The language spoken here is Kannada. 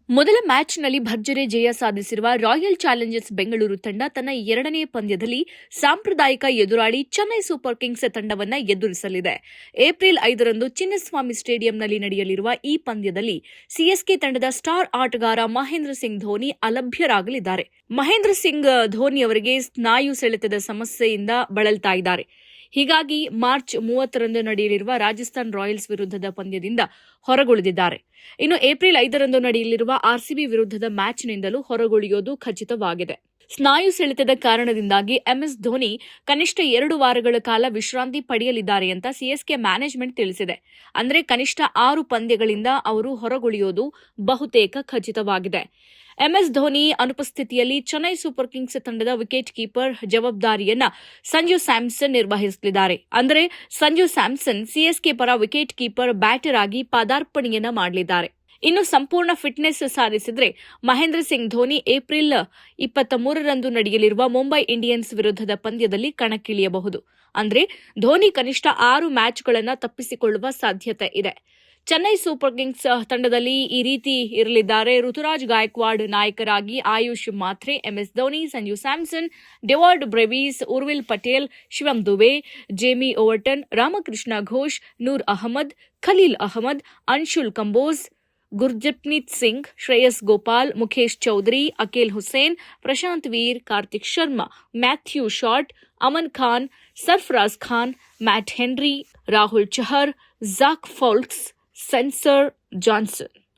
ಮೊದಲ ಮ್ಯಾಚ್ನಲ್ಲಿ ಭರ್ಜರಿ ಜಯ ಸಾಧಿಸಿರುವ ರಾಯಲ್ ಚಾಲೆಂಜರ್ಸ್ ಬೆಂಗಳೂರು ತಂಡ ತನ್ನ ಎರಡನೇ ಪಂದ್ಯದಲ್ಲಿ ಸಾಂಪ್ರದಾಯಿಕ ಎದುರಾಳಿ ಚೆನ್ನೈ ಸೂಪರ್ ಕಿಂಗ್ಸ್ ತಂಡವನ್ನು ಎದುರಿಸಲಿದೆ. ಏಪ್ರಿಲ್ 5ರಂದು ಚಿನ್ನಸ್ವಾಮಿ ಸ್ಟೇಡಿಯಂನಲ್ಲಿ ನಡೆಯಲಿರುವ ಈ ಪಂದ್ಯದಲ್ಲಿ ಸಿಎಸ್ಕೆ ತಂಡದ ಸ್ಟಾರ್ ಆಟಗಾರ ಮಹೇಂದ್ರ ಸಿಂಗ್ ಧೋನಿ ಅಲಭ್ಯರಾಗಲಿದ್ದಾರೆ. ಮಹೇಂದ್ರ ಸಿಂಗ್ ಧೋನಿಯವರಿಗೆ ಸ್ನಾಯು ಸೆಳೆತದ ಸಮಸ್ಯೆಯಿಂದ ಬಳಲ್ತಾ ಇದ್ದಾರೆ. ಹೀಗಾಗಿ ಮಾರ್ಚ್ 30ರಂದು ನಡೆಯಲಿರುವ ರಾಜಸ್ಥಾನ್ ರಾಯಲ್ಸ್ ವಿರುದ್ಧದ ಪಂದ್ಯದಿಂದ ಹೊರಗುಳಿದಿದ್ದಾರೆ. ಇನ್ನು ಏಪ್ರಿಲ್ 5ರಂದು ನಡೆಯಲಿರುವ ಆರ್ಸಿಬಿ ವಿರುದ್ಧದ ಮ್ಯಾಚ್ನಿಂದಲೂ ಹೊರಗುಳಿಯೋದು ಖಚಿತವಾಗಿದೆ. ಸ್ನಾಯು ಸೆಳೆತದ ಕಾರಣದಿಂದಾಗಿ ಎಂಎಸ್ ಧೋನಿ ಕನಿಷ್ಠ 2 ವಾರಗಳ ಕಾಲ ವಿಶ್ರಾಂತಿ ಪಡೆಯಲಿದ್ದಾರೆ ಅಂತ ಸಿಎಸ್ಕೆ ಮ್ಯಾನೇಜ್ಮೆಂಟ್ ತಿಳಿಸಿದೆ. ಅಂದರೆ ಕನಿಷ್ಠ 6 ಪಂದ್ಯಗಳಿಂದ ಅವರು ಹೊರಗುಳಿಯೋದು ಬಹುತೇಕ ಖಚಿತವಾಗಿದೆ. ಎಂಎಸ್ ಧೋನಿ ಅನುಪಸ್ಥಿತಿಯಲ್ಲಿ ಚೆನ್ನೈ ಸೂಪರ್ ಕಿಂಗ್ಸ್ ತಂಡದ ವಿಕೆಟ್ ಕೀಪರ್ ಜವಾಬ್ದಾರಿಯನ್ನ ಸಂಜು ಸ್ಯಾಮ್ಸನ್ ನಿರ್ವಹಿಸಲಿದ್ದಾರೆ. ಅಂದರೆ ಸಂಜು ಸ್ಯಾಮ್ಸನ್ ಸಿಎಸ್ಕೆ ಪರ ವಿಕೆಟ್ ಕೀಪರ್ ಬ್ಯಾಟರ್ ಆಗಿ ಪಾದಾರ್ಪಣೆಯನ್ನ ಮಾಡಲಿದ್ದಾರೆ. ಇನ್ನು ಸಂಪೂರ್ಣ ಫಿಟ್ನೆಸ್ ಸಾಧಿಸಿದರೆ ಮಹೇಂದ್ರ ಸಿಂಗ್ ಧೋನಿ ಏಪ್ರಿಲ್ 23ರಂದು ನಡೆಯಲಿರುವ ಮುಂಬೈ ಇಂಡಿಯನ್ಸ್ ವಿರುದ್ಧದ ಪಂದ್ಯದಲ್ಲಿ ಕಣಕ್ಕಿಳಿಯಬಹುದು. ಅಂದರೆ ಧೋನಿ ಕನಿಷ್ಠ 6 ಮ್ಯಾಚ್ಗಳನ್ನು ತಪ್ಪಿಸಿಕೊಳ್ಳುವ ಸಾಧ್ಯತೆ ಇದೆ. ಚೆನ್ನೈ ಸೂಪರ್ ಕಿಂಗ್ಸ್ ತಂಡದಲ್ಲಿ ಈ ರೀತಿ ಇರಲಿದ್ದಾರೆ. ಋತುರಾಜ್ ಗಾಯಕ್ವಾಡ್ ನಾಯಕರಾಗಿ, Ayush Mhatre, MS Dhoni, Sanju Samson, Dewald Brevis, Urvil Patel, Shivam Dube, Jamie Overton, Ramakrishna Ghosh, Noor Ahmad, Khaleel Ahmed, Anshul Kamboj, Gurjapneet Singh, Shreyas Gopal, Mukesh Choudhary, Akeal Hosein, Prashant Veer, Kartik Sharma, Matthew Short, Aman Khan, Sarfaraz Khan, Matt Henry, Rahul Chahar, Zak Foulkes, Spencer Johnson.